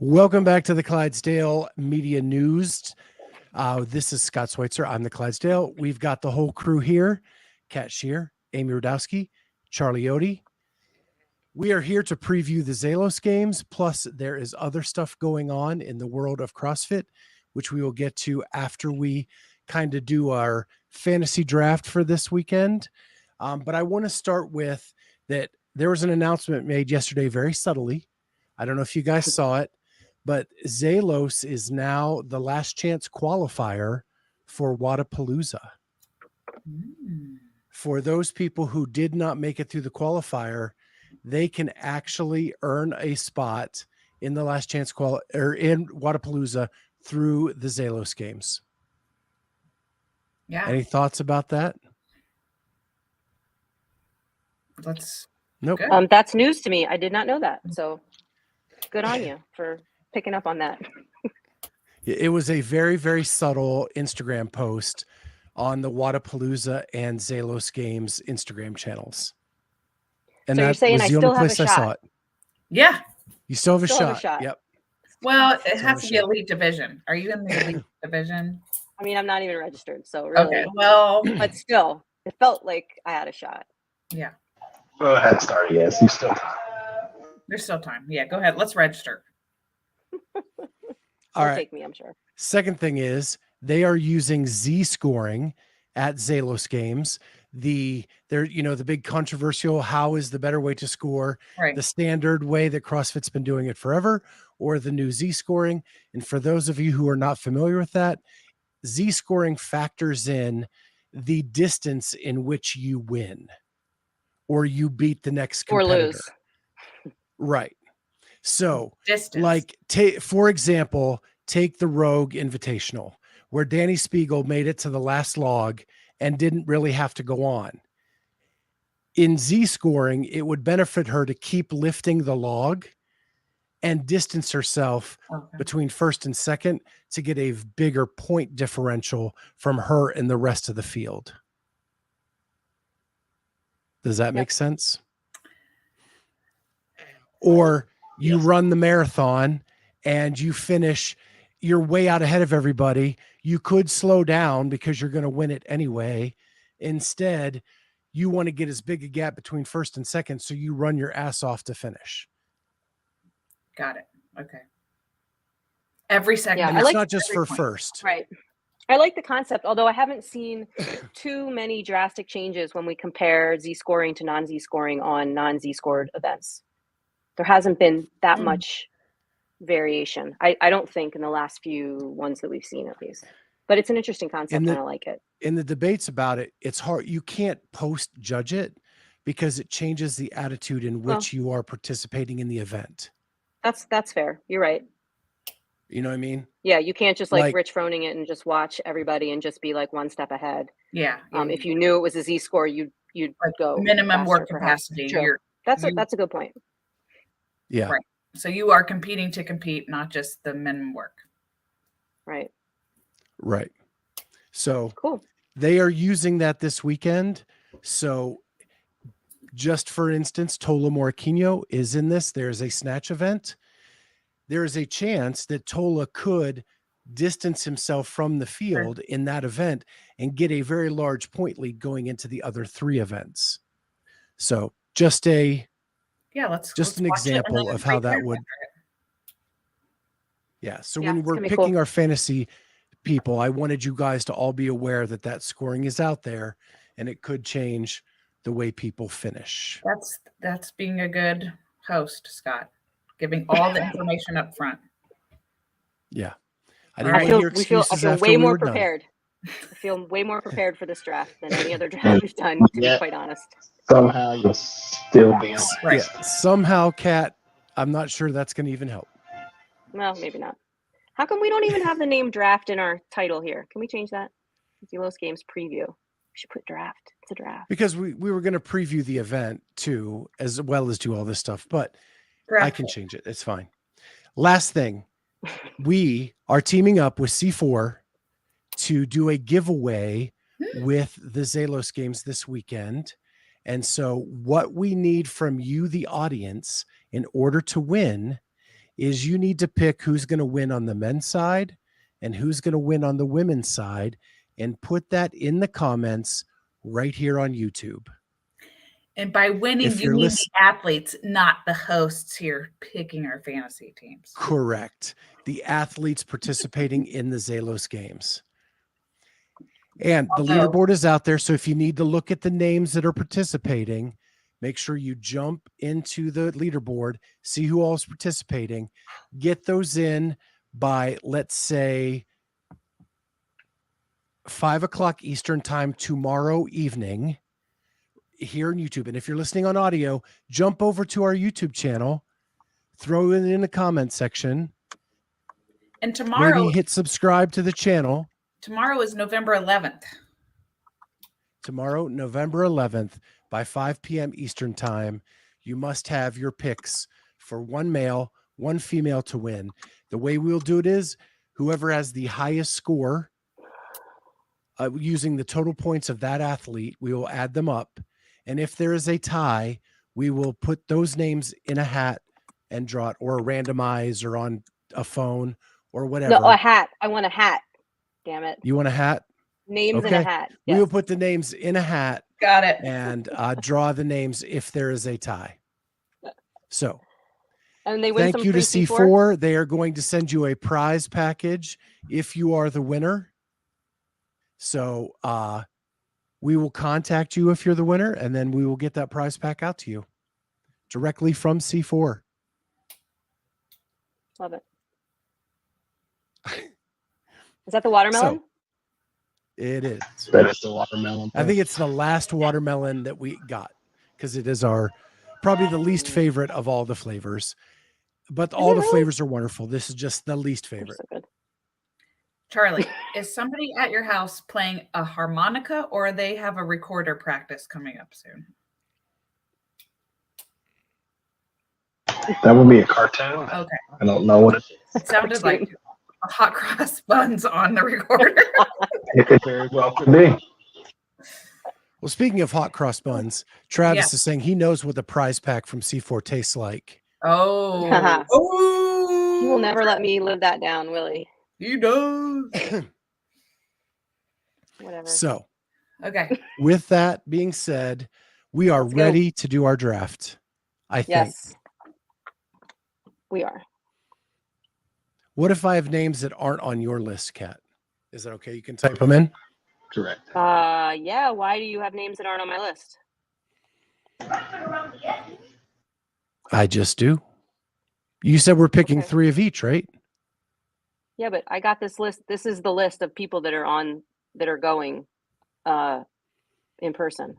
Welcome back to the Clydesdale Media News. This is Scott Schweitzer. I'm the Clydesdale. We've got the whole crew here. Kat Shear, Amy Radowski, Charlie Odie. We are here to preview the Zelos Games, plus there is other stuff going on in the world of CrossFit, which we will get to after we kind of do our fantasy draft for this weekend. But I want to start with that there was an announcement made yesterday very subtly. I don't know if you guys saw it, but Zelos is now the last chance qualifier for Wadapalooza. For those people who did not make it through the qualifier, they can actually earn a spot in the last chance or in Wadapalooza through the Zelos Games. Yeah. Any thoughts about that? Nope. That's news to me. I did not know that. So good on you for picking up on that. It was a very, very subtle Instagram post on the Wadapalooza and Zelos Games Instagram channels. And so you're saying I still have a shot? Yeah. You still have a shot. Yep. Well, it has to be elite division. Are you in the elite division? I mean, I'm not even registered, so really. Okay, well. But still, it felt like I had a shot. Yeah. Go ahead, start. Yes, you still time. There's still time. Yeah, go ahead. Let's register. All right. Take me, I'm sure. Second thing is they are using Z scoring at Zelos Games. The big controversial, how is the better way to score? Right. The standard way that CrossFit's been doing it forever, or the new Z scoring. And for those of you who are not familiar with that, Z scoring factors in the distance in which you win or you beat the next competitor. Or lose. Right. So, distance. for example, take the Rogue Invitational, where Danny Spiegel made it to the last log and didn't really have to go on. In Z scoring, it would benefit her to keep lifting the log and distance herself between first and second to get a bigger point differential from her and the rest of the field. Does that make sense? Or you run the marathon and you finish, you're way out ahead of everybody. You could slow down because you're going to win it anyway. Instead, you want to get as big a gap between first and second, so you run your ass off to finish. Got it. Okay. Every second. Yeah, it's not just for first. Right. I like the concept, although I haven't seen too many drastic changes when we compare Z scoring to non-Z scoring on non-Z scored events. There hasn't been that much variation. I don't think in the last few ones that we've seen, at least. But it's an interesting concept, and I like it. In the debates about it, it's hard. You can't post judge it because it changes the attitude in which you are participating in the event. That's fair. You're right. You know what I mean? Yeah, you can't just like Rich Froning it and just watch everybody and just be like one step ahead. Yeah. If you knew it was a Z score, you'd like go minimum work capacity. That's a good point. Yeah. Right. So you are competing to compete, not just the minimum work. Right. Right. So cool. They are using that this weekend. So just for instance, Tola Moraquino is in this. There's a snatch event. There is a chance that Tola could distance himself from the field in that event and get a very large point lead going into the other three events. So just an example of how that would. Yeah. So when we're picking our fantasy people, I wanted you guys to all be aware that scoring is out there and it could change the way people finish. That's being a good host, Scott. Giving all the information up front. Yeah. I feel way more prepared. I feel way more prepared for this draft than any other draft we've done, to be quite honest. Somehow you're still being right. Yeah. Somehow, Kat, I'm not sure that's going to even help. Well, maybe not. How come we don't even have the name draft in our title here? Can we change that? Zelos Games preview. We should put draft. It's a draft. Because we were going to preview the event too, as well as do all this stuff, but I can change it. It's fine. Last thing, we are teaming up with C4 to do a giveaway with the Zelos Games this weekend. And so what we need from you, the audience, in order to win is you need to pick who's going to win on the men's side and who's going to win on the women's side, and put that in the comments right here on YouTube. And by winning, If you you're mean listen- the athletes, not the hosts here picking our fantasy teams. Correct. The athletes participating in the Zelos Games. And the Although- leaderboard is out there. So if you need to look at the names that are participating, make sure you jump into the leaderboard, see who all is participating, get those in by, let's say, 5:00 Eastern time tomorrow evening here on YouTube. And if you're listening on audio, jump over to our YouTube channel, throw it in the comment section, And tomorrow, maybe hit subscribe to the channel. tomorrow is November 11th. Tomorrow, November 11th, by 5 p.m. Eastern time, you must have your picks for one male, one female to win. The way we'll do it is whoever has the highest score, using the total points of that athlete, we will add them up. And if there is a tie, we will put those names in a hat and draw it, or randomize, or on a phone, or whatever. No, a hat. I want a hat. Damn it. You want a hat? Names in a Okay. hat. We Yes. will put the names in a hat Got it. and draw the names if there is a tie. So And they win thank some you to free C4. They are going to send you a prize package if you are the winner. So we will contact you if you're the winner, and then we will get that prize pack out to you directly from C4. Love it. Is that the watermelon? So, it is. That is the watermelon. I think it's the last watermelon that we got because it is our probably the least favorite of all the flavors. But all it the really? flavors are wonderful. This is just the least They're favorite. so good. Charlie, is somebody at your house playing a harmonica, or they have a recorder practice coming up soon? That would be a cartoon. Okay. I don't know what it is. It sounded like a hot cross buns on the recorder. It could very well could be. Well, speaking of hot cross buns, Travis is saying he knows what the prize pack from C4 tastes like. Oh. Oh. He will never let me live that down, will he? He does. Whatever. So, Okay. with that being said, we are Let's go. ready to do our draft. I think. Yes. We are. What if I have names that aren't on your list, Kat? Is that okay? You can type them in. Correct. Yeah. Why do you have names that aren't on my list? I just do. You said we're picking Okay. 3 of each, right? Yeah, but I got this list. This is the list of people that are going in person.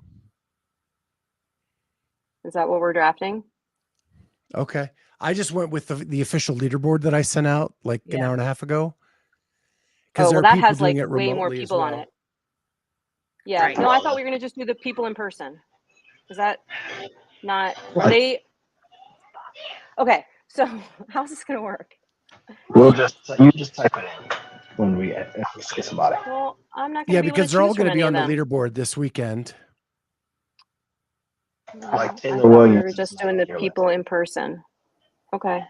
Is that what we're drafting? Okay. I just went with the official leaderboard that I sent out like an Yeah. hour and a half ago. Oh, well, there are that people has like doing it way more remotely as people on well. it. Yeah. Right. No, I thought we were going to just do the people in person. Is that not? Are Right. they? Okay. So how's this going to work? You just type it in when we if we see somebody. Well, I'm not going Yeah, to be because they're all going to be on the leaderboard this weekend. Like I Taylor thought we Williams were is just not doing on the your people in person. Okay.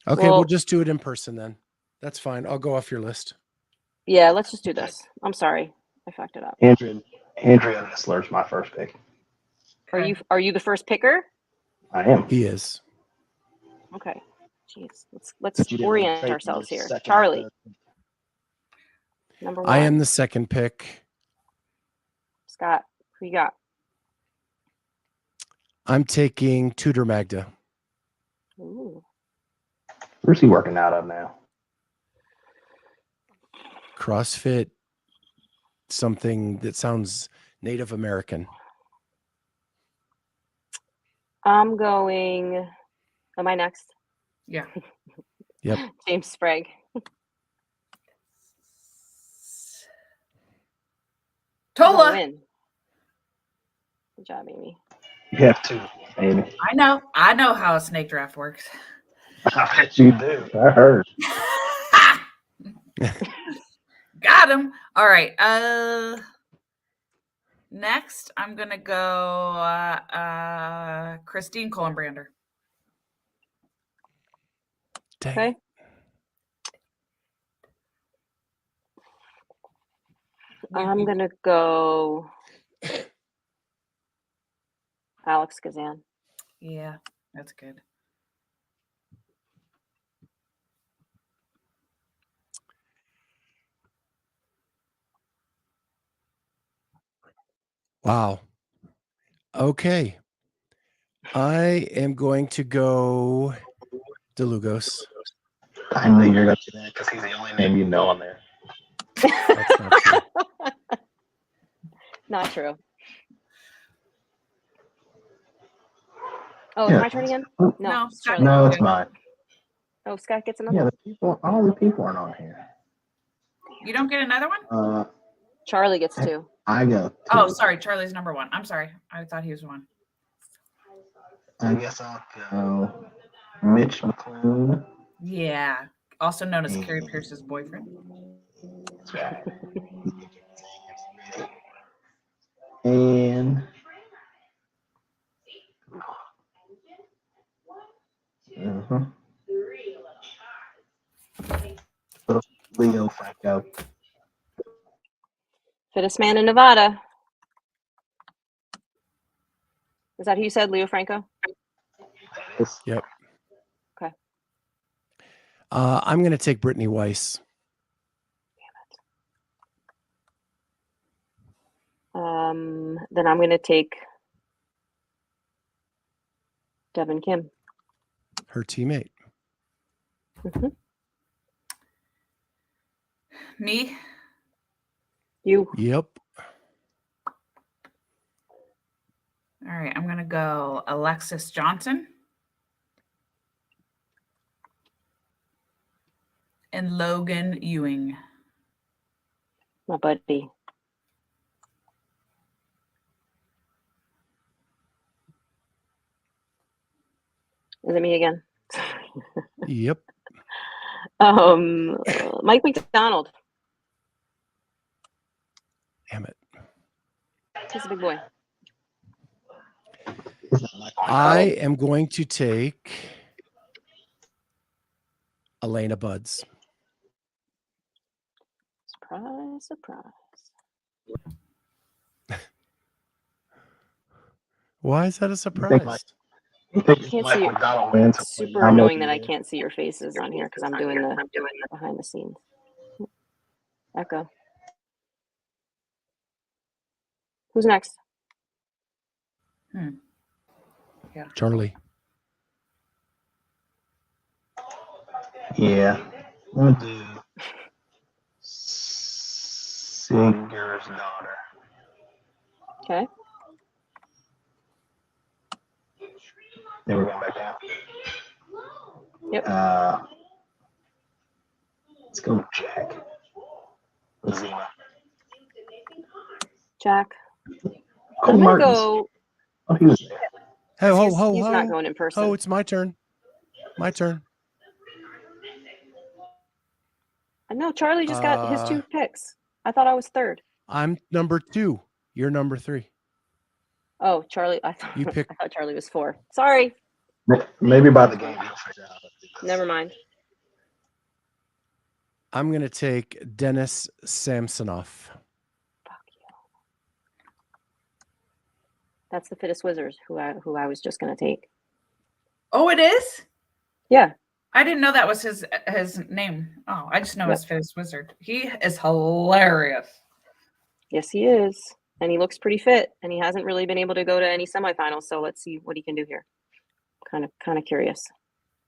Okay, we'll Well- just do it in person then. That's fine. I'll go off your list. Yeah, let's just do this. I'm sorry. I fucked it up. Andrea Nestler's my first pick. Are you the first picker? I am. He is. Okay. Jeez. Let's But you didn't orient trade ourselves your here. second, Charlie, third. number 1. I am the second pick. Scott, who you got? I'm taking Tudor Magda. Ooh. Where's he working out of now? CrossFit, something that sounds Native American. I'm going. Am I next? Yeah. Yep. James Sprague. I'm gonna Tola. win. Good job, Amy. You have two, Amy. I know how a snake draft works. I bet you do. I heard. Got him. All right. Next, I'm gonna go Christine Columbrander. Dang. Okay. I'm going to go Alex Kazan. Yeah, that's good. Wow. Okay. I am going to go DeLugos. I knew you were going to do that because he's the only name you know on there. That's not true. Not true. Oh, Yeah. it's my turn again? No. No, it's Scott. Charlie. No, it's mine. Oh, Scott gets another Yeah, one. all the people aren't on here. You don't get another one? Charlie gets 2. I go. Oh, 2. sorry. Charlie's number 1. I'm sorry. I thought he was 1. I guess I'll go Mitch McClune. Yeah. Also known as Carrie Pierce's boyfriend. That's right. And Leo Franco. Fittest man in Nevada. Is that who you said, Leo Franco? Yep. Okay. I'm going to take Brittany Weiss. Then I'm going to take Devin Kim. Her teammate. Mhm. Me? You. Yep. All right. I'm going to go Alexis Johnson. And Logan Ewing. My buddy. Is it me again? Yep. Mike McDonald. Damn it. He's a big boy. I am going to take Elena Buds. Surprise, surprise. Why is that a surprise? You think Can't Mike see it. McDonald wins? It's super annoying that I can't see your faces on here because I'm doing the behind the scenes. Echo. Who's next? Charlie. Yeah. We'll do Singer's daughter. Okay. Then we're going back down. Yep. Let's go Jack. Zima. Jack. Cole I'm gonna Martins. go. Oh, he was there. Hey, ho, ho, He's ho. not going in person. Oh, it's my turn. My turn. No, Charlie just got his 2 picks. I thought I was 3rd. I'm number 2. You're number 3. Oh, Charlie. I thought You pick. I thought Charlie was 4. Sorry. Maybe by the game you'll figure out. Never mind. I'm going to take Dennis Samsonoff. Fuck you. That's the fittest wizard who I was just gonna take. Oh, it is? Yeah. I didn't know that was his name. Oh, I just know Yep. his Fizz Wizard. He is hilarious. Yes, he is. And he looks pretty fit. And he hasn't really been able to go to any semifinals. So let's see what he can do here. Kind of curious.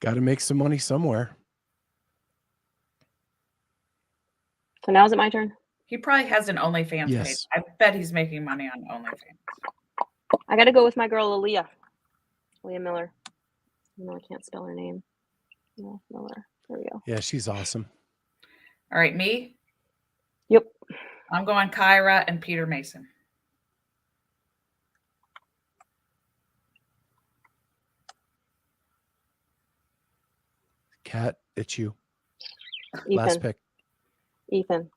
Got to make some money somewhere. So now is it my turn? He probably has an OnlyFans Yes. page. I bet he's making money on OnlyFans. I got to go with my girl, Aaliyah. Leah Miller. No, I can't spell her name. No, Miller. There we go. Yeah, she's awesome. All right, me? Yep. I'm going Kyra and Peter Mason. Kat, it's you. Ethan. Last pick. Ethan.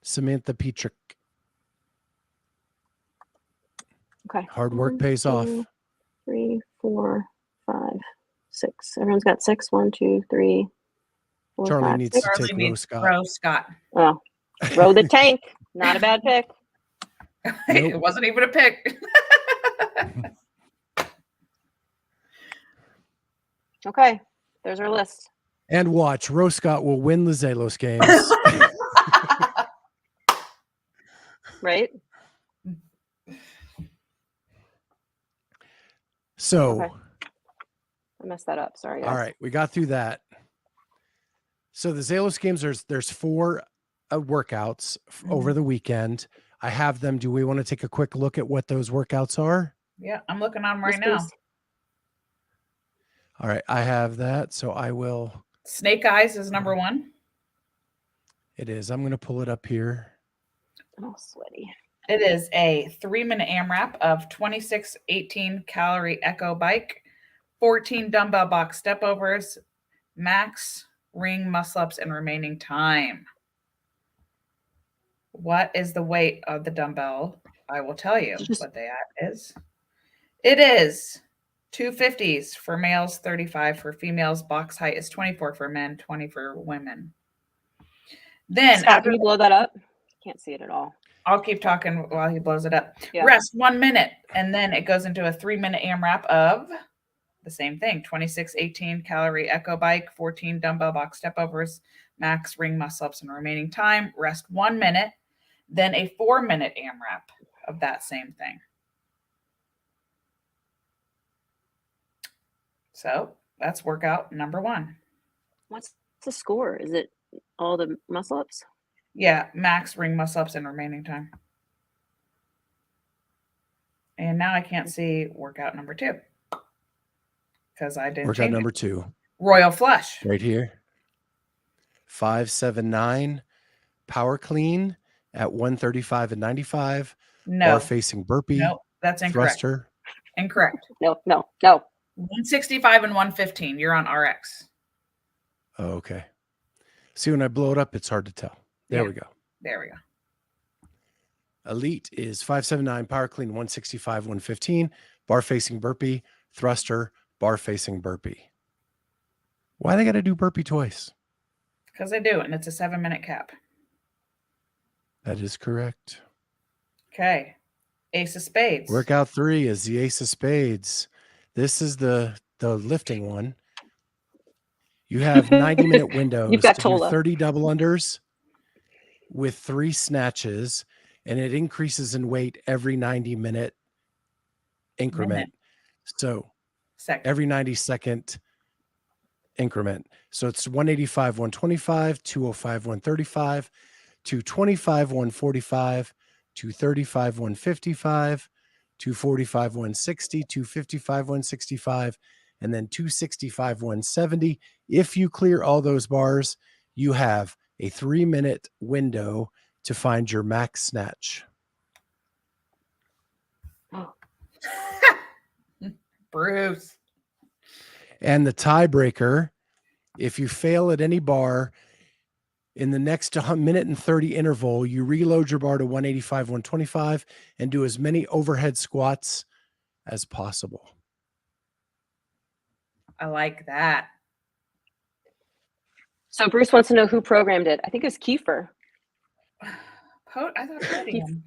Samantha Petrick. Okay. Hard work 1, pays 2, off. 3, 4, 5, 6. Everyone's got 6. 1, 2, 3, 4, Charlie 5, needs 6. to Charlie take needs Rose Scott. Rose Scott. Oh, row the tank. Not a bad pick. It wasn't even a pick. Okay, there's our list. And watch, Rose Scott will win the Zelos Games. Right? So, Okay. I messed that up. Sorry, guys. all right, we got through that. So the Zelos Games, there's 4 workouts over the weekend. I have them. Do we want to take a quick look at what those workouts are? Yeah, I'm looking on them right Yes, now. please. All right, I have that. So I will. Snake Eyes is number 1. It is. I'm going to pull it up here. Oh, sweaty. It is a 3-minute AMRAP of 26 18 calorie echo bike, 14 dumbbell box step overs, max ring muscle ups, and remaining time. What is the weight of the dumbbell? I will tell you what they is. It is 250s for males, 35 for females. Box height is 24 for men, 20 for women. Then Scott, can you blow that up? Can't see it at all. I'll keep talking while he blows it up. Yeah. Rest 1 minute, and then it goes into a 3-minute AMRAP of the same thing: 26 18 calorie echo bike, 14 dumbbell box step overs, max ring muscle ups, and remaining time. Rest 1 minute, then a 4-minute AMRAP of that same thing. So that's workout number 1. What's the score? Is it all the muscle ups? Yeah, max ring muscle ups and remaining time. And now I can't see workout number 2 because I didn't Workout change number it. 2. Royal Flush. Right here. 579 power clean at 135 and 95. No. Bar facing burpee. No, that's incorrect. Thruster. Incorrect. No. 165 and 115. You're on RX. Oh, okay. See, when I blow it up, it's hard to tell. There Yeah. we go. There we go. Elite is 579 power clean, 165, 115. Bar facing burpee. Thruster. Bar facing burpee. Why they got to do burpee twice? Because I do, and it's a 7-minute cap. That is correct. Okay. Ace of Spades. Workout 3 is the Ace of Spades. This is the lifting one. You have 90-minute windows You've got to do Tola. 30 double unders with 3 snatches, and it increases in weight every 90-minute increment. So Second. every 90-second increment. So it's 185, 125, 205, 135, 225, 145, 235, 155, 245, 160, 255, 165, and then 265, 170. If you clear all those bars, you have a 3-minute window to find your max snatch. Bruce. And the tiebreaker, if you fail at any bar in the next minute and 30 interval, you reload your bar to 185, 125, and do as many overhead squats as possible. I like that. So Bruce wants to know who programmed it. I think it was Kiefer. I thought Podium.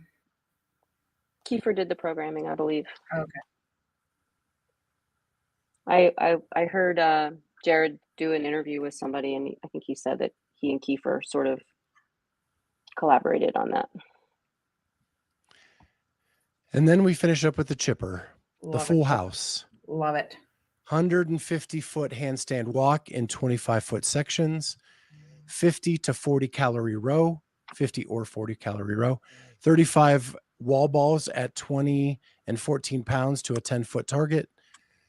Kiefer did the programming, I believe. Okay. I heard Jared do an interview with somebody, and I think he said that he and Kiefer sort of collaborated on that. And then we finish up with the chipper, the Love full it. house. Love it. 150-foot handstand walk in 25-foot sections, 50 to 40 calorie row, 50 or 40 calorie row, 35 wall balls at 20 and 14 pounds to a 10-foot target,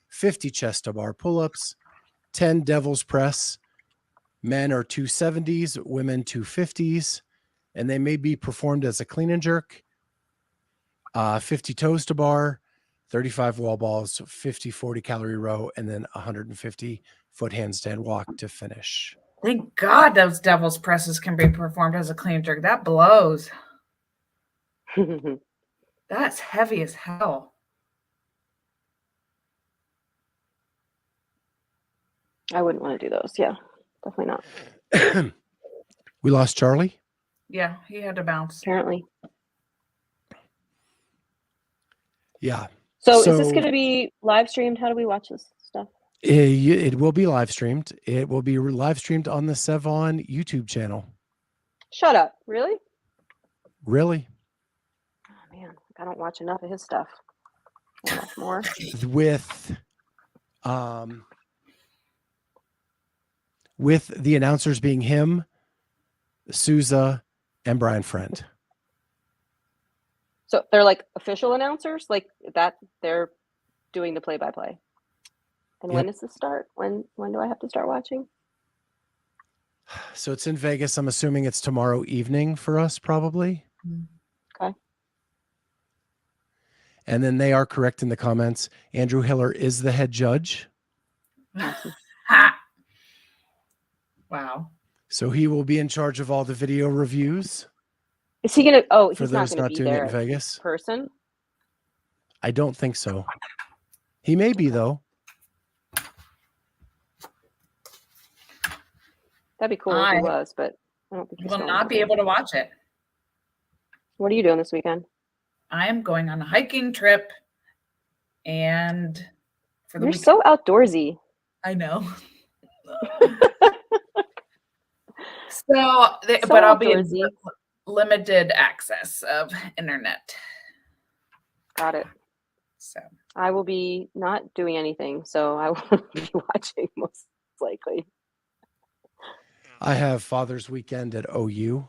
50 chest to bar pull-ups, 10 devil's press. Men are 270s, women 250s, and they may be performed as a clean and jerk. 50 toes to bar, 35 wall balls, 50, 40 calorie row, and then 150 foot handstand walk to finish. Thank God those devil's presses can be performed as a clean jerk. That blows. That's heavy as hell. I wouldn't want to do those. Yeah, definitely not. We lost Charlie. Yeah, he had to bounce. Apparently. Yeah. So is this going to be live streamed? How do we watch this stuff? It will be live streamed. It will be live streamed on the Sevon YouTube channel. Shut up. Really? Really? Oh, man, I don't watch enough of his stuff. I watch more. With the announcers being him, Souza, and Brian Friend. So they're like official announcers, like that. They're doing the play-by-play. And Yep. when does this start? When do I have to start watching? So it's in Vegas. I'm assuming it's tomorrow evening for us, probably. Okay. And then they are correct in the comments. Andrew Hiller is the head judge. Ha! Wow. So he will be in charge of all the video reviews. Is he gonna? Oh, For he's not those gonna not be doing it there in Vegas. in person. I don't think so. He may be, though. That'd be cool if he was, but I don't think He he's will going not to be able to watch it. What are you doing this weekend? I am going on a hiking trip, and for the You're weekend. so outdoorsy. I know. But I'll be in outdoorsy. limited access of internet. Got it. So I will be not doing anything, so I will be watching most likely. I have Father's Weekend at OU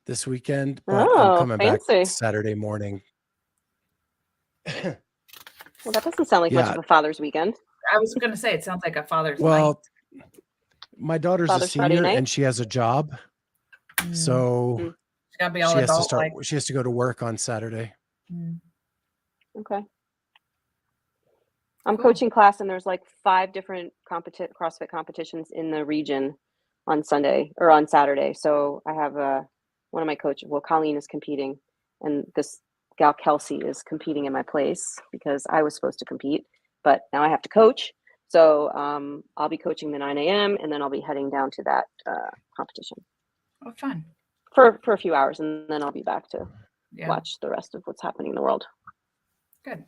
this weekend, but Oh, I'm coming fancy. back Saturday morning. Well, that doesn't sound like much Yeah. of a Father's weekend. I was going to say it sounds like a father's night. Well, my daughter's a Father's Friday senior night? and she has a job, so It's gotta be all she has to adult, start. like- She has to go to work on Saturday. Okay. I'm Cool. coaching class, and there's like 5 different CrossFit competitions in the region on Sunday or on Saturday. So I have one of my coaches. Well, Colleen is competing, and this gal Kelsey is competing in my place because I was supposed to compete, but now I have to coach. So I'll be coaching the 9 a.m. and then I'll be heading down to that competition Oh, fun. for a few hours, and then I'll be back to Yeah. watch the rest of what's happening in the world. Good.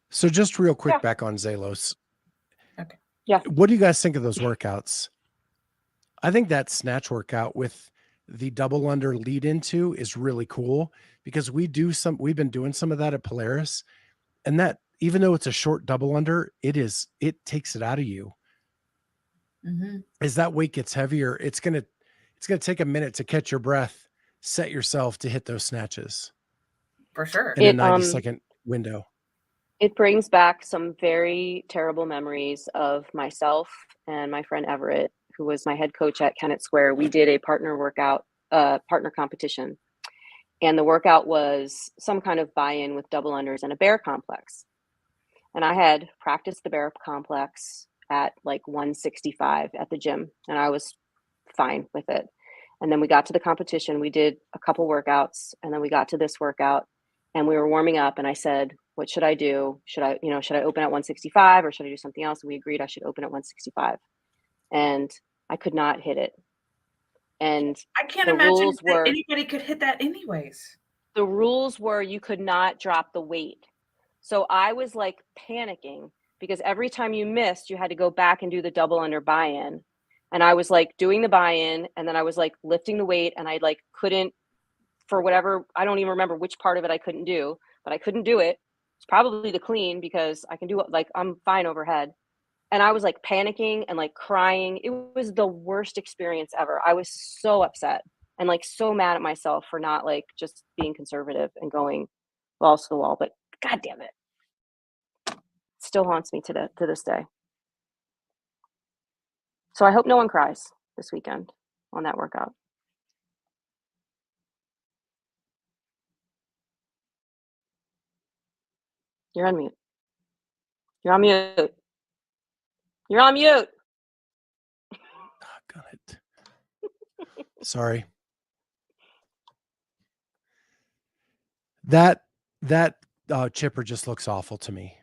So just real quick, Yeah. back on Zelos. Okay. Yeah. What do you guys think of those workouts? I think that snatch workout with the double under lead into is really cool because we've been doing some of that at Polaris, and that even though it's a short double under, it takes it out of you. As that weight gets heavier, it's gonna take a minute to catch your breath, set yourself to hit those snatches For sure. in a 90-second window. It brings back some very terrible memories of myself and my friend Everett, who was my head coach at Kennett Square. We did a partner competition. And the workout was some kind of buy-in with double unders and a bear complex. And I had practiced the bear complex at like 165 at the gym, and I was fine with it. And then we got to the competition. We did a couple workouts, and then we got to this workout, and we were warming up, and I said, what should I do? Should I open at 165 or should I do something else? And we agreed I should open at 165. And I could not hit it. And I can't the imagine rules that were- anybody could hit that anyways. the rules were you could not drop the weight. So I was like panicking because every time you missed, you had to go back and do the double under buy-in. And I was like doing the buy-in, and then I was like lifting the weight, and I like couldn't, for whatever, I don't even remember which part of it I couldn't do, but I couldn't do it. It's probably the clean because I can do it, like I'm fine overhead. And I was like panicking and like crying. It was the worst experience ever. I was so upset and like so mad at myself for not like just being conservative and going balls to the wall. But God damn it. Still haunts me to this day. So I hope no one cries this weekend on that workout. You're on mute. You're on mute. You're on mute. Got it. Sorry. That chipper just looks awful to me.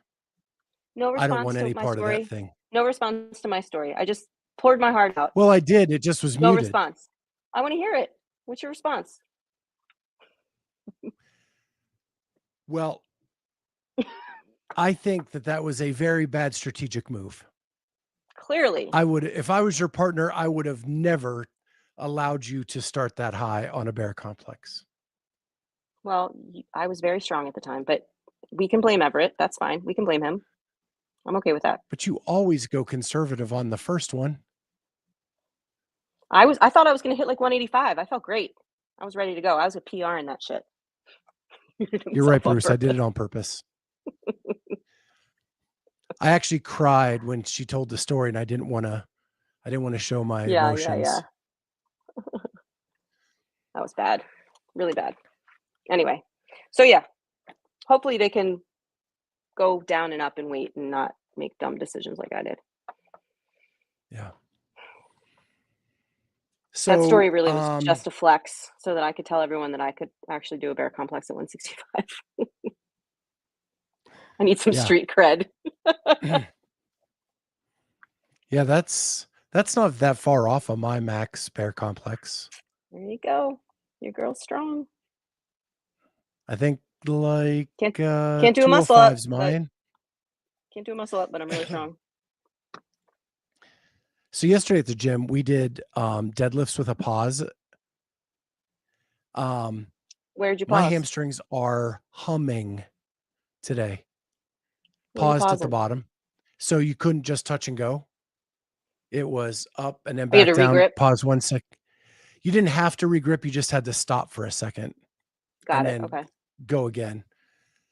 No response I don't want to any my part story. of that thing. No response to my story. I just poured my heart out. Well, I did. It just was No muted. response. I want to hear it. What's your response? Well, I think that was a very bad strategic move. Clearly. If I was your partner, I would have never allowed you to start that high on a bear complex. Well, I was very strong at the time, but we can blame Everett. That's fine. We can blame him. I'm okay with that. But you always go conservative on the first one. I thought I was going to hit like 185. I felt great. I was ready to go. I was a PR in that shit. You're right, Bruce. I did it on purpose. I actually cried when she told the story, and I didn't want to show my emotions. Yeah. That was bad. Really bad. Anyway, so yeah, hopefully they can go down and up and wait and not make dumb decisions like I did. Yeah. So that story really was just a flex so that I could tell everyone that I could actually do a bear complex at 165. I need some street cred. Yeah, that's not that far off of my max bear complex. There you go. Your girl's strong. I think like can't do a muscle up. Mine. Can't do a muscle up, but I'm really strong. So yesterday at the gym, we did deadlifts with a pause. Where'd you pause? My hamstrings are humming today. Paused at the bottom. So you couldn't just touch and go. It was up and then back down. Regrip? Pause 1 sec. You didn't have to regrip. You just had to stop for a second. Got it. Okay. Go again.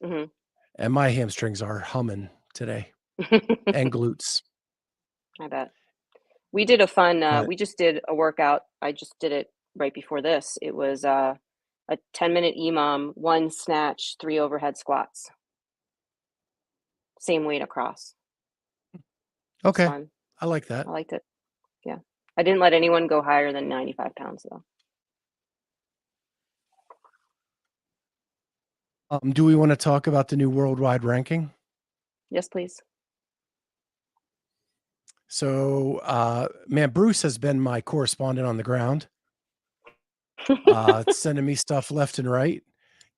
Mm-hmm. And my hamstrings are humming today. And glutes. I bet. We did a fun, we just did a workout. I just did it right before this. It was a 10-minute EMOM, 1 snatch, 3 overhead squats. Same weight across. Okay. Fun. I like that. I liked it. Yeah. I didn't let anyone go higher than 95 pounds though. Do we want to talk about the new worldwide ranking? Yes, please. So, man, Bruce has been my correspondent on the ground, sending me stuff left and right,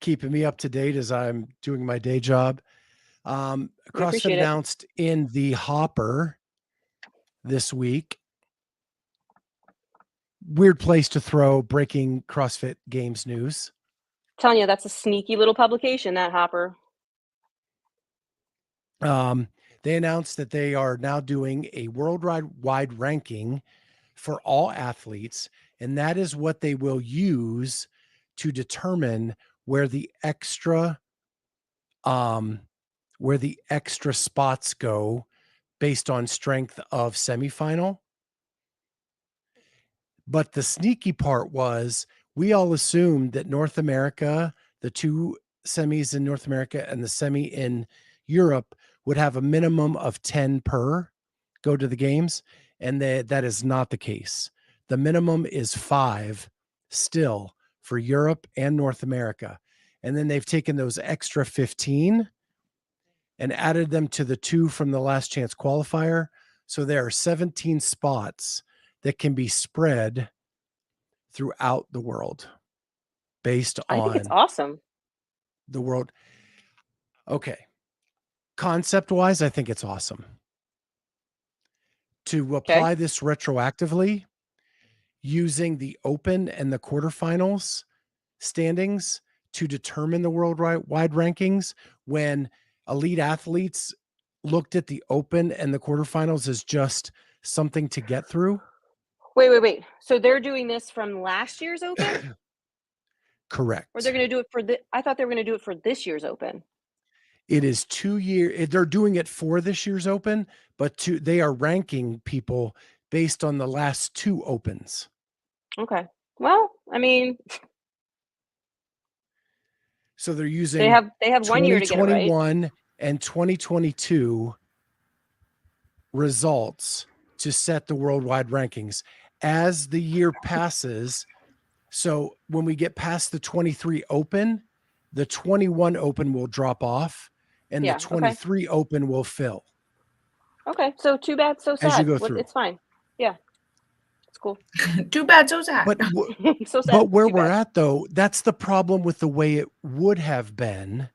keeping me up to date as I'm doing my day job. CrossFit announced in the hopper this week. Weird place to throw breaking CrossFit Games news. I'm telling you, that's a sneaky little publication, that hopper. They announced that they are now doing a worldwide ranking for all athletes, and that is what they will use to determine where the extra spots go based on strength of semifinal. But the sneaky part was we all assumed that North America, the 2 semis in North America and the semi in Europe would have a minimum of 10 per go to the games. And that is not the case. The minimum is 5 still for Europe and North America. And then they've taken those extra 15 and added them to the 2 from the last chance qualifier. So there are 17 spots that can be spread throughout the world based on. I think it's awesome. The world. Okay. Concept wise, I think it's awesome. To apply this retroactively using the open and the quarterfinals standings to determine the worldwide rankings when elite athletes looked at the open and the quarterfinals as just something to get through. Wait. So they're doing this from last year's open? Correct. Or they're going to do it for I thought they were going to do it for this year's open. It is 2 years. They're doing it for this year's open, but they are ranking people based on the last 2 opens. Okay. Well, I mean, so they're using they have 1 year to get it right. 2021 and 2022 results to set the worldwide rankings as the year passes. So when we get past the 23 open, the 21 open will drop off and the 23 open will fill. Okay, so too bad, so sad. As you go through. It's fine. Yeah, it's cool. Too bad, so sad. But So sad. but where too we're bad. at though, that's the problem with the way it would have been.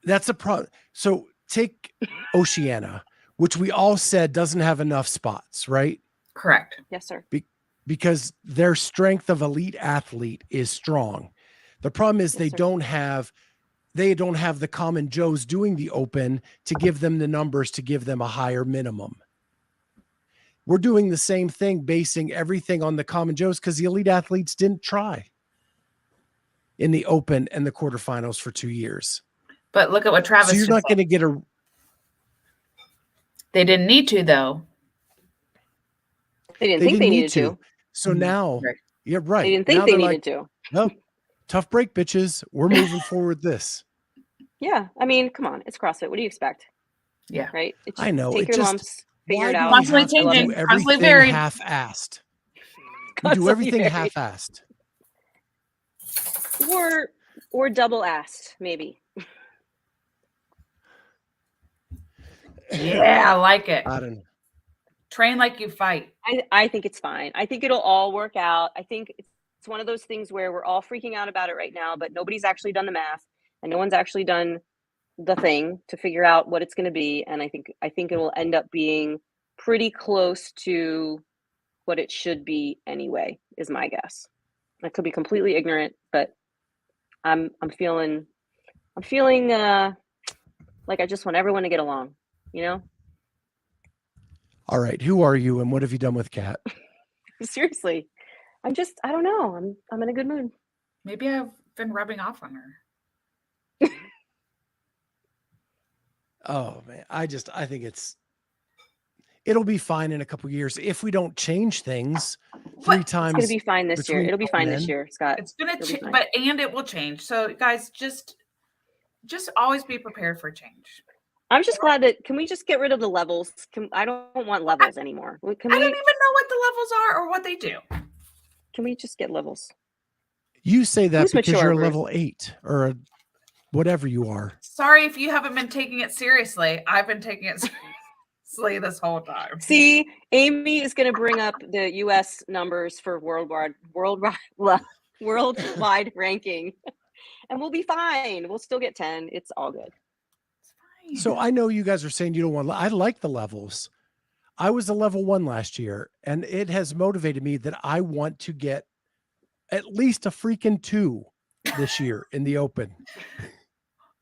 That's a problem. So take Oceania, which we all said doesn't have enough spots, right? Correct. Yes, sir. Because their strength of elite athlete is strong. The problem is Yes, they sir. don't have the common Joes doing the open to give them the numbers to give them a higher minimum. We're doing the same thing, basing everything on the common Joes because the elite athletes didn't try in the open and the quarterfinals for 2 years. But look at what Travis So you're just not said. going to get a. They didn't need to, though. They didn't think they need needed to. So now, Right. yeah, right. They didn't think Now they they're needed like, to. Nope, tough break, bitches. We're moving forward. This. Yeah, I mean, come on, it's CrossFit. What do you expect? Yeah. Right? It's I know. Take It your just. lumps, figure Why it do out. we Constantly have to changing, do constantly everything varied. half-assed? We do Constantly everything varied. half-assed. Or double-assed, maybe. Yeah, I like it. I don't know. Train like you fight. I think it's fine. I think it'll all work out. I think it's one of those things where we're all freaking out about it right now, but nobody's actually done the math and no one's actually done the thing to figure out what it's going to be. And I think it will end up being pretty close to what it should be anyway, is my guess. I could be completely ignorant, but I'm feeling like I just want everyone to get along, you know? All right. Who are you and what have you done with Kat? Seriously. I don't know. I'm in a good mood. Maybe I've been rubbing off on her. Oh man. I think it'll be fine in a couple of years if we don't change things three times. It's going to be fine this year. between It'll be now fine and this then. year, Scott. It's gonna It'll be change, fine. and it will change. So, guys, just always be prepared for change. I'm just glad that can we just get rid of the levels? I don't want levels anymore. I don't even know what the levels are or what they do. Can we just get levels? You say that Who's because mature, you're a Bruce? level 8 or whatever you are. Sorry if you haven't been taking it seriously. I've been taking it seriously this whole time. See, Amy is going to bring up the U.S. numbers for worldwide ranking, and we'll be fine. We'll still get 10. It's all good. So I know you guys are saying you don't want. I like the levels. I was a level 1 last year, and it has motivated me that I want to get at least a freaking 2 this year in the open.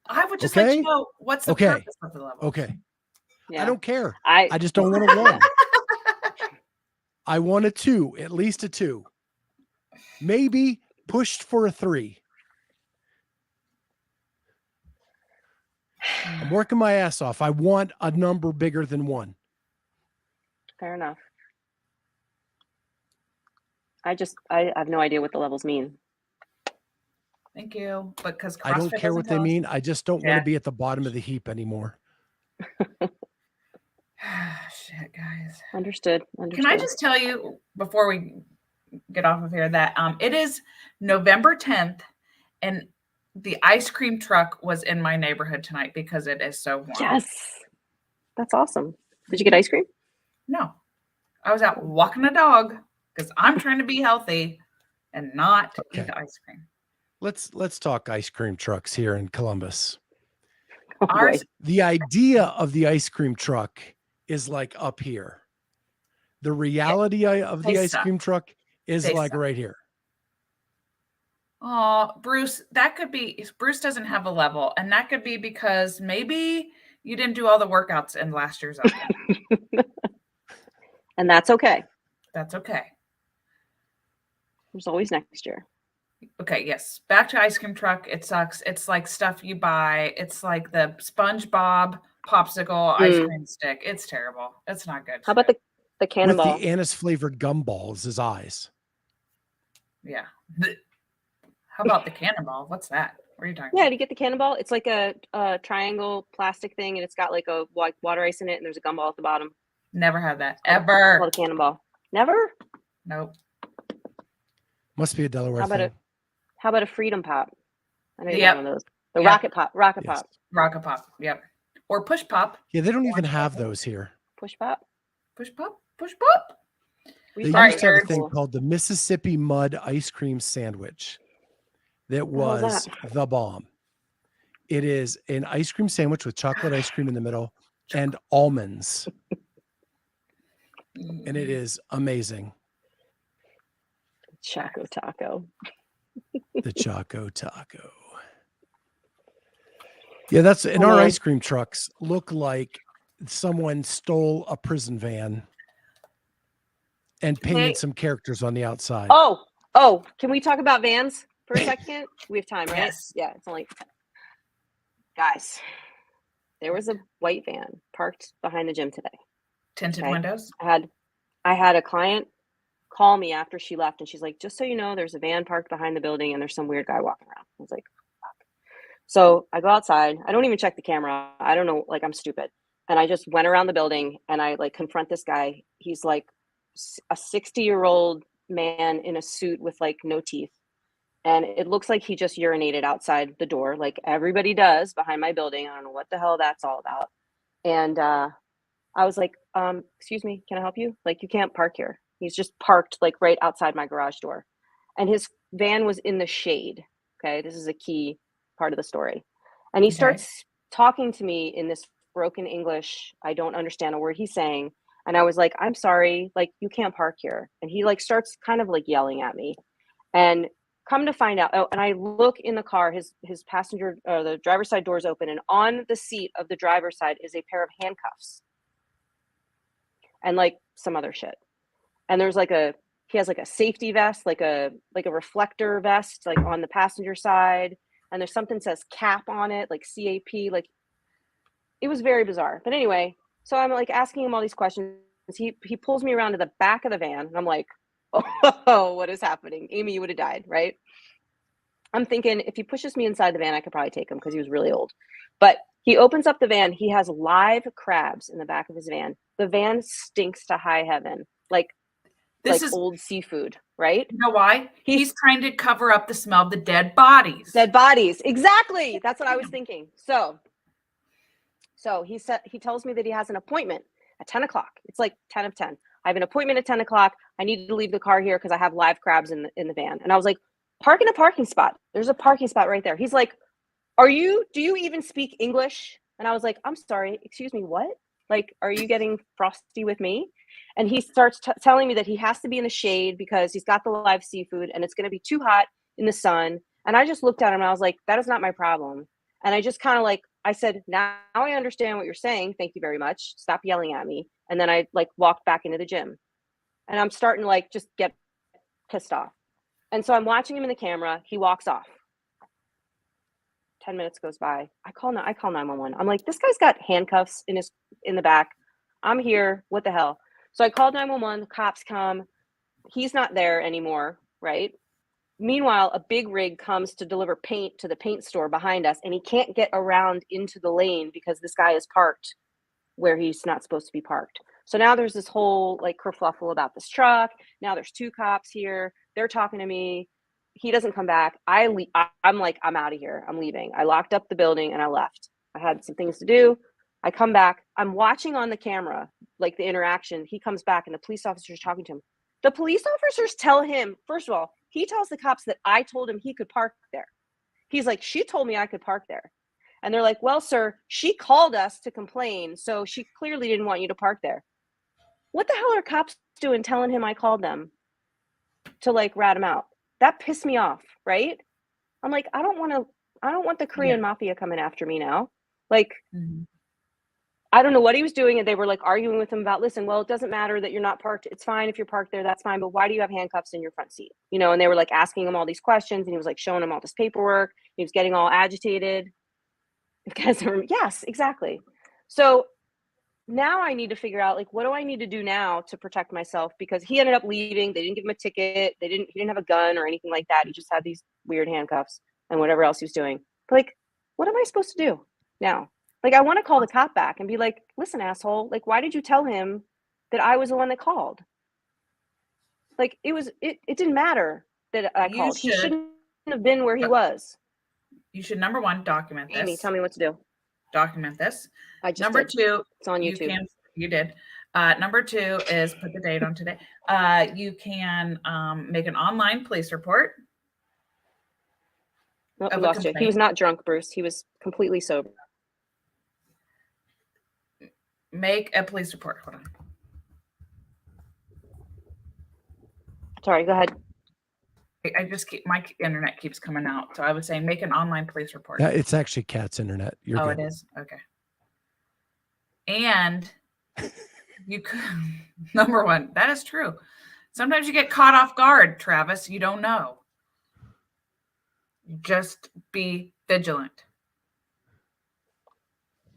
I would just like to know what's the purpose of the level. Okay. Yeah. I don't care. I just don't want a 1. I want a 2, at least a 2. Maybe pushed for a 3. I'm working my ass off. I want a number bigger than 1. Fair enough. I have no idea what the levels mean. Thank you. Because I don't care what they mean. I just don't want to be at the bottom of the heap anymore. Shit, guys. Understood. Can I just tell you before we get off of here that it is November 10th and the ice cream truck was in my neighborhood tonight because it is so warm. Yes. That's awesome. Did you get ice cream? No. I was out walking a dog because I'm trying to be healthy and not eat ice cream. Let's talk ice cream trucks here in Columbus. The idea of the ice cream truck is like up here. The reality of the ice cream truck is like right here. Oh, Bruce, that could be Bruce doesn't have a level, and that could be because maybe you didn't do all the workouts in last year's open. And that's okay. That's okay. There's always next year. Okay, yes. Back to ice cream truck. It sucks. It's like stuff you buy. It's like the SpongeBob popsicle ice cream stick. It's terrible. It's not good. How about the cannonball? With the anise flavored gumballs as eyes. Yeah. How about the cannonball? What's that? What are you talking Yeah, about? you get the cannonball. It's like a triangle plastic thing, and it's got like a water ice in it, and there's a gumball at the bottom. Never had that. It's Ever. called a cannonball. Never? Nope. Must be a Delaware thing. How about a freedom pop? I know you Yep. got one of those. The rocket pop. Rocket pop. Rocket pop. Yep. or push pop. Yeah, they don't even have those here. Push pop. Push pop. Push pop. They thought used it to have a was thing cool. called the Mississippi Mud Ice Cream Sandwich that hell is was that? the bomb. It is an ice cream sandwich with chocolate ice cream in the middle and almonds. And it is amazing. Choco taco. The Choco Taco. Yeah, that's in Oh, our man. ice cream trucks look like someone stole a prison van and painted Hey. some characters on the outside. Oh, can we talk about vans for a second? We have time, right? Yes. Yeah, it's only guys. There was a white van parked behind the gym today. Tinted Okay. windows. I had a client call me after she left, and she's like, "Just so you know, there's a van parked behind the building, and there's some weird guy walking around." I was like, "Fuck." So I go outside. I don't even check the camera. I don't know, like I'm stupid. And I just went around the building, and I like confront this guy. He's like a 60-year-old man in a suit with like no teeth, and it looks like he just urinated outside the door, like everybody does behind my building. I don't know what the hell that's all about. And I was like, excuse me, can I help you? Like, you can't park here. He's just parked like right outside my garage door. And his van was in the shade. Okay. This is a key part of the story. And he Okay. starts talking to me in this broken English. I don't understand a word he's saying. And I was like, I'm sorry, like, you can't park here. And he like starts kind of like yelling at me. And come to find out, and I look in the car, his passenger, the driver's side door is open, and on the seat of the driver's side is a pair of handcuffs and like some other shit. And there's like he has like a safety vest, like a reflector vest, like on the passenger side, and there's something that says CAP on it, like CAP. Like, it was very bizarre. But anyway, so I'm like asking him all these questions. He pulls me around to the back of the van, and I'm like, oh, what is happening? Amy, you would have died, right? I'm thinking if he pushes me inside the van, I could probably take him because he was really old. But he opens up the van. He has live crabs in the back of his van. The van stinks to high heaven, like old seafood, right? You know why? He's trying to cover up the smell of the dead bodies. Dead bodies, exactly. That's what I was thinking. So he tells me that he has an appointment at 10 o'clock. It's like 10 of 10. I have an appointment at 10 o'clock. I need to leave the car here because I have live crabs in the van. And I was like, park in a parking spot. There's a parking spot right there. He's like, do you even speak English? And I was like, I'm sorry, excuse me, what? Like, are you getting frosty with me? And he starts telling me that he has to be in the shade because he's got the live seafood and it's going to be too hot in the sun. And I just looked at him and I was like, that is not my problem. And I just kind of like, I said, now I understand what you're saying. Thank you very much. Stop yelling at me. And then I like walked back into the gym and I'm starting to like just get pissed off. And so I'm watching him in the camera. He walks off. 10 minutes goes by. I call 911. I'm like, this guy's got handcuffs in the back. I'm here. What the hell? So I called 911. The cops come. He's not there anymore, right? Meanwhile, a big rig comes to deliver paint to the paint store behind us, and he can't get around into the lane because this guy is parked where he's not supposed to be parked. So now there's this whole like kerfluffle about this truck. Now there's two cops here. They're talking to me. He doesn't come back. I'm like, I'm out of here. I'm leaving. I locked up the building and I left. I had some things to do. I come back. I'm watching on the camera, like the interaction. He comes back and the police officer's talking to him. The police officers tell him, first of all, he tells the cops that I told him he could park there. He's like, she told me I could park there. And they're like, well, sir, she called us to complain. So she clearly didn't want you to park there. What the hell are cops doing telling him I called them to like rat him out? That pissed me off, right? I'm like, I don't want the Korean mafia coming after me now. Like, I don't know what he was doing. And they were like arguing with him about, listen, well, it doesn't matter that you're not parked. It's fine if you're parked there. That's fine. But why do you have handcuffs in your front seat? You know, and they were like asking him all these questions and he was like showing him all this paperwork. He was getting all agitated. Yes, exactly. So now I need to figure out like, what do I need to do now to protect myself? Because he ended up leaving. They didn't give him a ticket. He didn't have a gun or anything like that. He just had these weird handcuffs and whatever else he was doing. But like, what am I supposed to do now? Like, I want to call the cop back and be like, listen, asshole, like, why did you tell him that I was the one that called? Like, it didn't matter that I called. He shouldn't have been where he was. You should, number one, document this. Amy, tell me what to do. document this. I just Number did. 2, It's on YouTube. You did. Number 2 is put the date on today. You can make an online police report. Nope, we of a lost you. He was complaint. not drunk, Bruce. He was completely sober. Make a police report. Hold on. Sorry, go ahead. I just keep my internet keeps coming out. So I was saying make an online police report. Yeah, it's actually Kat's internet. You're good. It is? Okay. And you could, number 1, that is true. Sometimes you get caught off guard, Travis. You don't know. Just be vigilant.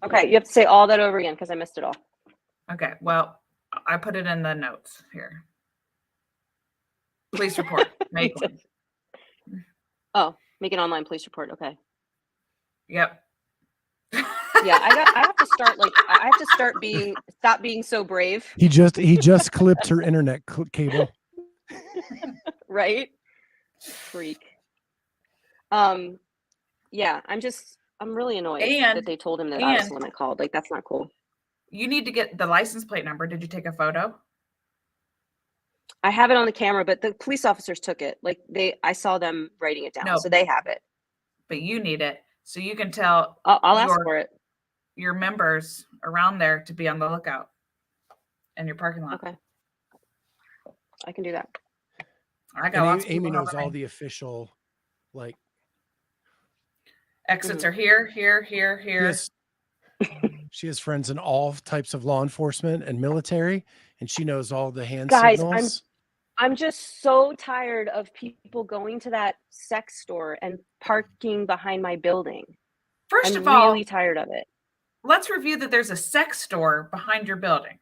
Okay, you have to say all that over again because I missed it all. Okay. Well, I put it in the notes here. Police report. Make one. Oh, make an online police report. Okay. Yep. Yeah, I have to start I have to stop being so brave. He just clipped her internet cable. Right? Freak. Yeah, I'm really annoyed that they told him that I was the one that called. Like, that's not cool. You need to get the license plate number. Did you take a photo? I have it on the camera, but the police officers took it. Like, I saw them writing it down, No. so they have it. But you need it so you can tell I'll ask for it. Your members around there to be on the lookout in your parking lot. Okay. I can do that. I got lots of Amy people knows helping all me. the official, like, Exits are here. she has friends in all types of law enforcement and military, and she knows all the hand Guys, signals. I'm just so tired of people going to that sex store and parking behind my building. First I'm of all, really tired of it. let's review that there's a sex store behind your building.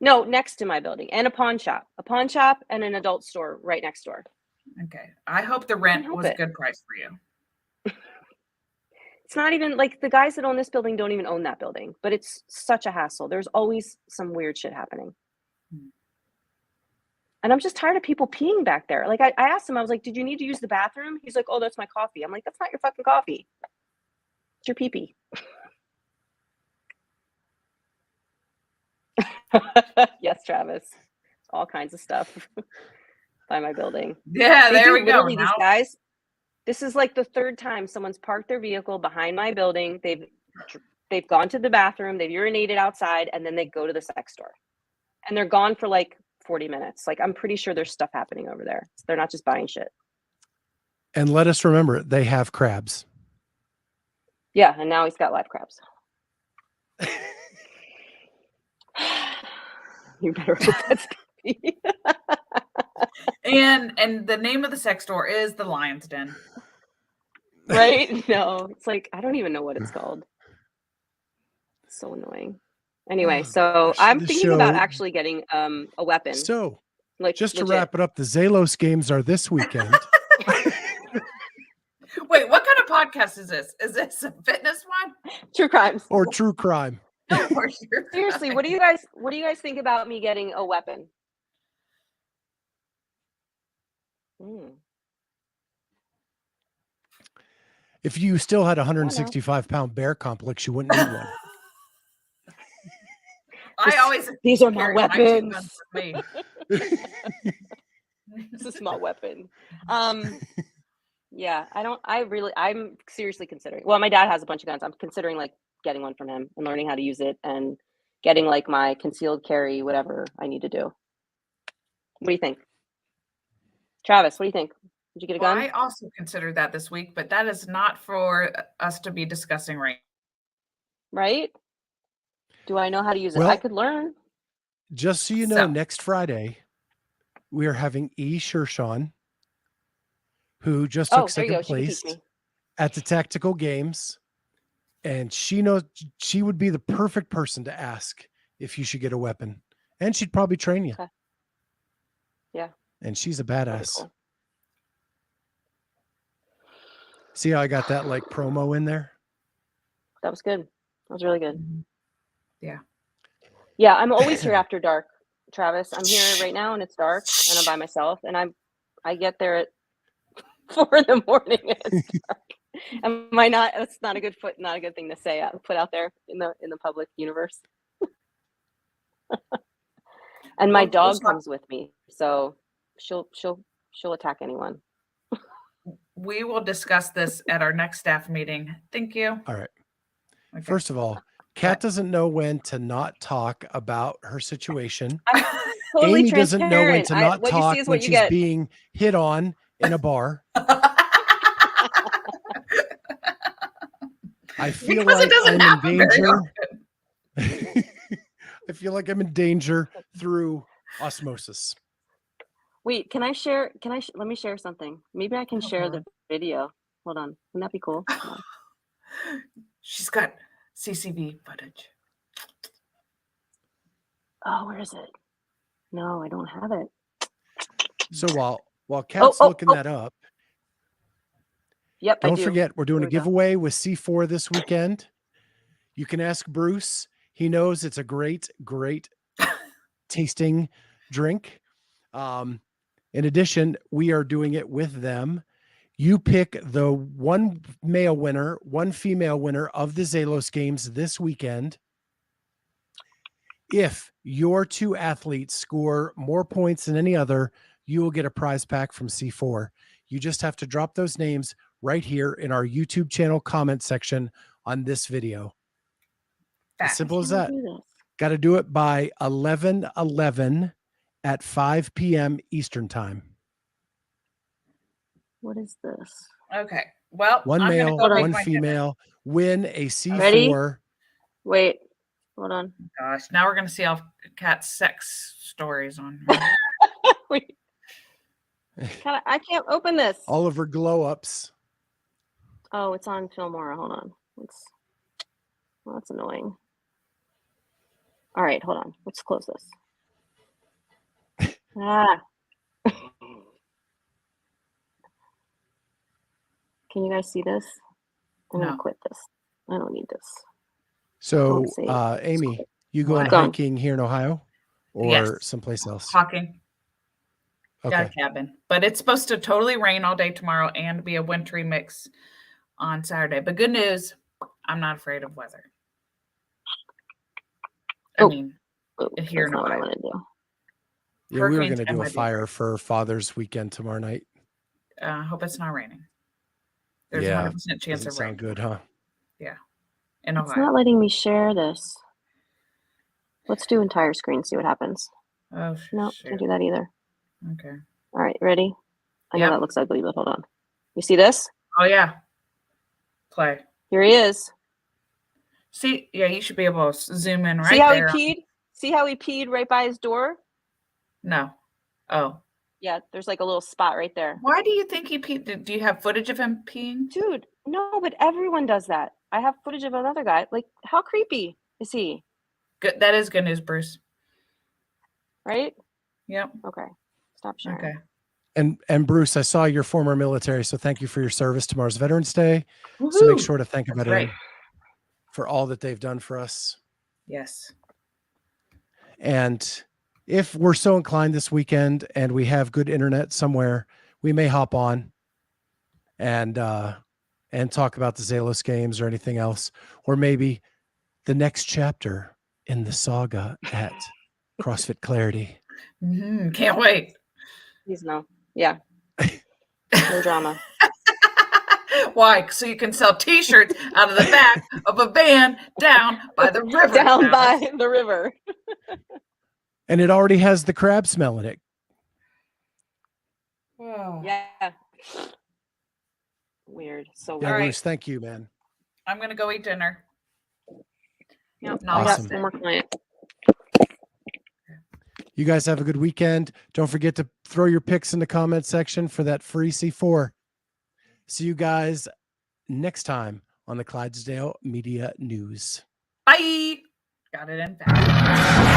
No, next to my building, and a pawn shop and an adult store right next door. Okay. I hope the rent help was a it. good price for you. It's not even like the guys that own this building don't even own that building, but it's such a hassle. There's always some weird shit happening. And I'm just tired of people peeing back there. Like, I asked him, I was like, did you need to use the bathroom? He's like, oh, that's my coffee. I'm like, that's not your fucking coffee. It's your pee-pee. Yes, Travis. All kinds of stuff by my building. Yeah, there we go. Literally, these Now, guys, this is like the 3rd time someone's parked their vehicle behind my building. They've gone to the bathroom, they've urinated outside, and then they go to the sex store. And they're gone for like 40 minutes. Like, I'm pretty sure there's stuff happening over there. They're not just buying shit. And let us remember, they have crabs. Yeah, and now he's got live crabs. You better hope that's me. and the name of the sex store is the Lion's Den. Right? No, it's like, I don't even know what it's called. It's so annoying. Anyway, so I'm thinking about actually getting a weapon. So, like, just legit. to wrap it up, the Zelos Games are this weekend. Wait, what kind of podcast is this? Is this a fitness one? True crimes. Or true crime. Or Seriously, what do you guys think about me getting a weapon? If you still had a 165-pound bear complex, you wouldn't need one. These are my weapons. Me. It's a small weapon. Yeah, I'm seriously considering. Well, my dad has a bunch of guns. I'm considering like getting one from him and learning how to use it and getting like my concealed carry, whatever I need to do. What do you think? Travis, what do you think? Did you get a gun? I also considered that this week, but that is not for us to be discussing right. Right? Do I know how to use it? Well, I could learn. Just so you know, next Friday, we are having E. Shershon, who just took second place at the Tactical Games. And she knows she would be the perfect person to ask if you should get a weapon. And she'd probably train you. Okay. Yeah. And she's a badass. Cool. See how I got that like promo in there? That was good. That was really good. Yeah. Yeah, I'm always here after dark, Travis. I'm here right now and it's dark and I'm by myself and I get there at 4 a.m. and it's dark. Am I not? That's not a good thing to say. Put out there in the public universe. And my dog comes with me, so she'll attack anyone. We will discuss this at our next staff meeting. Thank you. All right. Okay. First of all, Kat doesn't know when to not talk about her situation. I'm totally Amy doesn't know when transparent. to not what you talk see is when what you she's get. being hit on in a bar. I feel Because like it doesn't I'm in happen very danger. often. I feel like I'm in danger through osmosis. Wait, can I share? Let me share something. Maybe I can share the video. Hold on. Wouldn't that be cool? She's got CCTV footage. Oh, where is it? No, I don't have it. So while Kat's looking that up, yep, don't forget we're doing a giveaway with C4 this weekend. You can ask Bruce. He knows it's a great tasting drink. In addition, we are doing it with them. You pick the one male winner, one female winner of the Zelos Games this weekend. If your two athletes score more points than any other, you will get a prize pack from C4. You just have to drop those names right here in our YouTube channel comment section on this video. As simple as that. Got to do it by 11/11 at 5 p.m. Eastern time. What is this? Okay. Well, one I'm male, gonna go one female, win a C4. Ready? Wait, hold on. Gosh, now we're gonna see all Kat's sex stories on her. Wait. I can't open this. All of her glow ups. Oh, it's on Filmora. Hold on. That's annoying. All right, hold on. Let's close this. Can you guys see this? I'm gonna quit this. I don't need this. So, Amy, you going hiking here in Ohio or someplace else? Hawking. Okay. Got a cabin. But it's supposed to totally rain all day tomorrow and be a wintry mix on Saturday. But good news, I'm not afraid of weather. I mean, here in Ohio. What I want to do. Yeah, we were going to do a fire for Father's weekend tomorrow night. I hope it's not raining. There's a 100% chance of rain. Sound good, huh? Yeah. In Ohio. It's not letting me share this. Let's do entire screen, see what happens. Oh, no, can't do that either. Okay. All right, ready? I know that looks ugly, but hold on. You see this? Oh, yeah. Play. Here he is. See, yeah, you should be able to zoom in right See how there. he peed? See how he peed right by his door? No. Oh. Yeah, there's like a little spot right there. Why do you think he peed? Do you have footage of him peeing? Dude, no, but everyone does that. I have footage of another guy. Like, how creepy is he? Good. That is good news, Bruce. Right? Yep. Okay. Stop sharing. Okay. And Bruce, I saw your former military, so thank you for your service. Tomorrow's Veterans Day. Woo-hoo. So make sure to thank a veteran for all that they've done for us. Yes. And if we're so inclined this weekend and we have good internet somewhere, we may hop on and talk about the Zelos Games or anything else, or maybe the next chapter in the saga at CrossFit Clarity. Mm-hmm. Can't wait. Please no. Yeah. No drama. Why? So you can sell T-shirts out of the back of a van down by the river. Down by the river. And it already has the crab smell in it. Oh. Yeah. Weird. So yeah, weird. Bruce, thank you, man. I'm gonna go eat dinner. Yep. Awesome. One more client. You guys have a good weekend. Don't forget to throw your picks in the comment section for that free C4. See you guys next time on the Clydesdale Media News. Bye. Got it in fast.